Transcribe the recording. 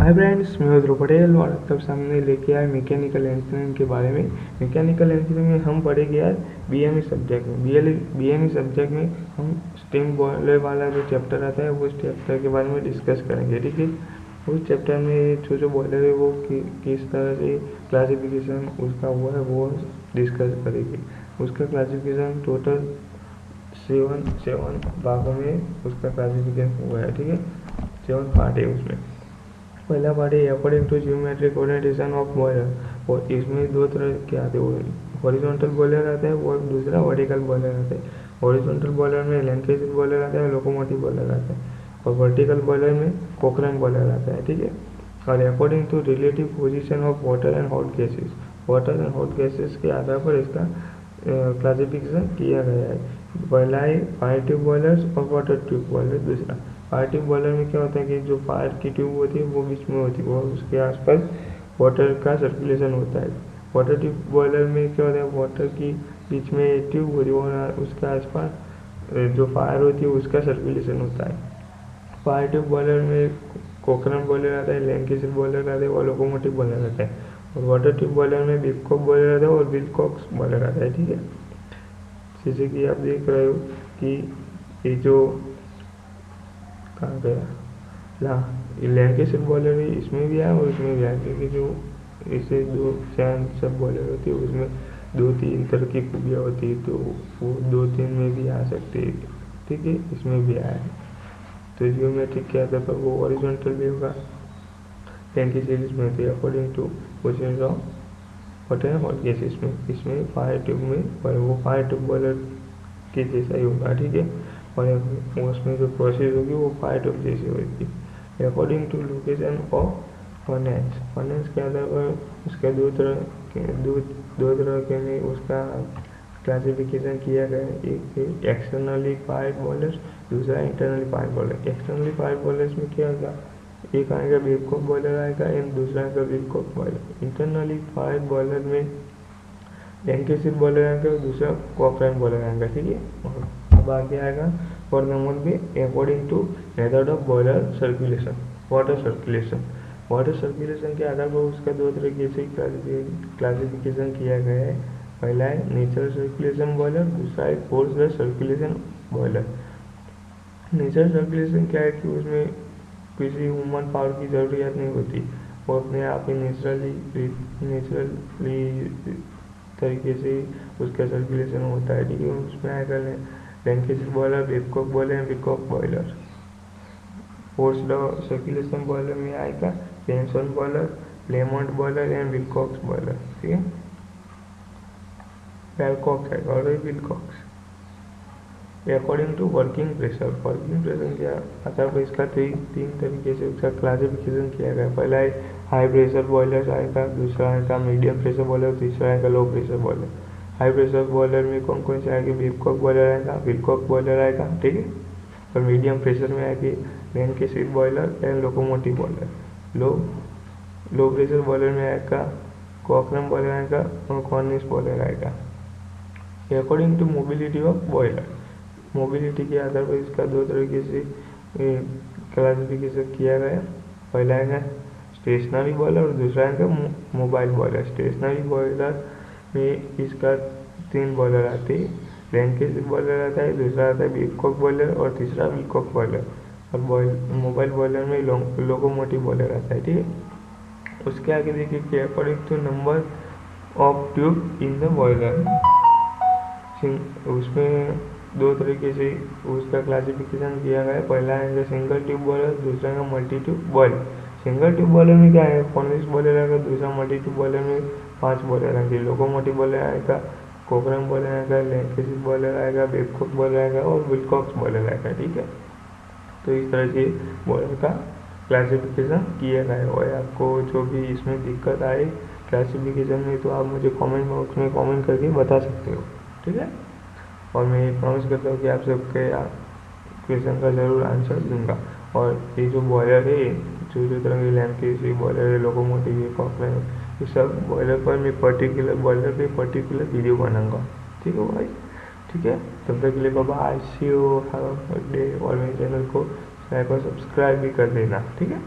Hi friends, मैं ध्रुव पटेल और तब सामने लेके आए मैकेनिकल इंजीनियरिंग के बारे में। मैकेनिकल इंजीनियरिंग में हम पढ़ेंगे यार बीएमई सब्जेक्ट में। बीएमई सब्जेक्ट में हम स्टीम बॉयलर वाला जो चैप्टर आता है वो चैप्टर के बारे में डिस्कस करेंगे, ठीक है। उस चैप्टर में जो भाग है वो किस तरह से क्लासिफिकेशन उसका हुआ है वो डिस्कस करेंगे। उसका क्लासिफिकेशन टोटल सेवन भागों में उसका क्लासिफिकेशन हुआ है, ठीक है। 7 पार्ट है उसमें। पहला पार्ट है according to geometric orientation of boiler, और इसमें दो तरह के आते हैं, हॉरिजॉन्टल बॉयलर आता है और दूसरा वर्टिकल बॉयलर आता है। हॉरिजॉन्टल बॉयलर में लैंकेशियर बॉयलर आता है, लोकोमोटिव बॉयलर आता है, और वर्टिकल बॉयलर में कोकरैन बॉयलर आता है, ठीक है। और according to relative position of water and hot gases, water and hot gases के आधार पर इसका क्लासिफिकेशन किया गया है। पहला है फायर ट्यूब बॉयलर्स और वाटर ट्यूब बॉयलर। दूसरा फायर ट्यूब बॉयलर में क्या होता है कि जो फायर की ट्यूब होती है वो बीच में होती है और उसके आसपास वाटर का सर्कुलेशन होता है। वाटर ट्यूब बॉयलर में क्या होता है, वाटर की बीच में ट्यूब होती है और उसके आसपास जो फायर होती है उसका सर्कुलेशन होता है। फायर ट्यूब बॉयलर में कोकरैन बॉयलर आता है, लैंकेशियर बॉयलर आता है और लोकोमोटिव बॉयलर आता है। और वाटर ट्यूब बॉयलर में बेबकॉक बॉयलर आता है और विलकॉक्स बॉयलर आता है, ठीक है। जैसे कि आप देख रहे हो कि ये जो कहाँ गया लैंकेशियर बॉयलर है, इसमें भी आया और इसमें भी आया, क्योंकि जो इसे दो चैन सब बॉयलर होती है उसमें 2-3 तरह की खूबियाँ होती है, तो वो 2-3 में भी आ सकती है, ठीक है। इसमें भी आया है। तो जियोमेट्रिक के आधार पर वो हॉरिजॉन्टल भी होगा, लैंकेशियर इसमें होती है according to position of water and hot gases में। इसमें फायर ट्यूब में और वो फायर ट्यूब बॉयलर के जैसा ही होगा, ठीक है। और उसमें जो प्रोसेस होगी वो फायर ट्यूब जैसी होगी। According to location of furnace, furnace के आधार पर उसका दो तरह के में उसका क्लासिफिकेशन किया गया है। एक है एक्सटर्नली फायर्ड बॉयलर्स, दूसरा internally fired boiler. Externally fired boilers में क्या होगा, एक आएगा बेबकॉक बॉयलर आएगा एंड दूसरा आएगा विलकॉक बॉयलर। इंटरनली फायर्ड बॉयलर में लैंकेशियर बॉयलर आएगा और दूसरा कोकरैन बॉयलर आएगा, ठीक है। और अब आगे आएगा फॉर नंबर में according to method of boiler circulation, water circulation. Water circulation के आधार पर उसका दो तरीके से क्लासिफिकेशन किया गया है। पहला है नेचुरल सर्कुलेशन बॉयलर, दूसरा है forced circulation boiler. Natural circulation क्या है कि उसमें किसी ह्यूमन पावर की ज़रूरत नहीं होती, वो अपने आप ही नेचुरली तरीके से उसका सर्कुलेशन होता है, ठीक है। उसमें आएगा Lancashire boiler, Babcock boiler and Wilcox boiler. Forced circulation boiler में आएगा Benson boiler, Clement boiler and Wilcox boiler, ठीक है। वेलकॉक्स है और Wilcox. According to working pressure, working pressure के आधार पर इसका तीन तरीके से उसका क्लासिफिकेशन किया गया। पहला है हाई प्रेशर बॉयलर आएगा, दूसरा आएगा मीडियम प्रेशर बॉयलर, तीसरा आएगा लो pressure boiler. High pressure boiler में कौन कौन से आएंगे, बेबकॉक बॉयलर आएगा, विलकॉक बॉयलर आएगा, ठीक है। और मीडियम प्रेशर में आएगी Lancashire boiler and locomotive boiler. Low pressure boiler में आएगा कोकरैन बॉयलर आएगा और कॉर्निश बॉयलर आएगा। According to mobility of boiler, mobility के आधार पर इसका दो तरीके से क्लासिफिकेशन किया गया। पहला है स्टेशनरी बॉयलर और दूसरा है मोबाइल बॉयलर। स्टेशनरी बॉयलर में इसका 3 बॉयलर आते हैं, लैंकेशियर बॉयलर आता है, दूसरा आता है बेबकॉक बॉयलर और तीसरा विलकॉक बॉयलर। और मोबाइल बॉयलर में लोकोमोटिव बॉयलर आता है, ठीक है। उसके आगे देखिए कि according to number of tube in the boiler, उसमें दो तरीके से उसका क्लासिफिकेशन किया गया है। पहला है सिंगल ट्यूब बॉयलर, दूसरा है multi tube boiler. Single tube boiler में क्या है, कॉर्निश बॉयलर आएगा, दूसरा मल्टी ट्यूब बॉयलर में 5 बॉयलर आएंगे, लोकोमोटिव बॉयलर आएगा, कोकरैन बॉयलर आएगा, लैंकेशियर बॉयलर आएगा, बेबकॉक बॉयलर आएगा और विलकॉक्स बॉयलर आएगा, ठीक है। तो इस तरह से बॉयलर का क्लासिफिकेशन किया गया है। और आपको जो भी इसमें दिक्कत आए क्लासिफिकेशन में तो आप मुझे कमेंट बॉक्स में कमेंट करके बता सकते हो, ठीक है। और मैं प्रॉमिस करता हूँ कि आप सबके क्वेश्चन का ज़रूर आंसर दूंगा। और ये जो बॉयलर है, जो तरह के लैंकेशियर बॉयलर है, लोकोमोटिव है, कोकरैन है, ये सब बॉयलर पर मैं पर्टिकुलर वीडियो बनाऊंगा, ठीक है भाई, ठीक है। तब तक के लिए bye, see you, have a good day. और मेरे चैनल को सब्सक्राइब भी कर देना, ठीक है।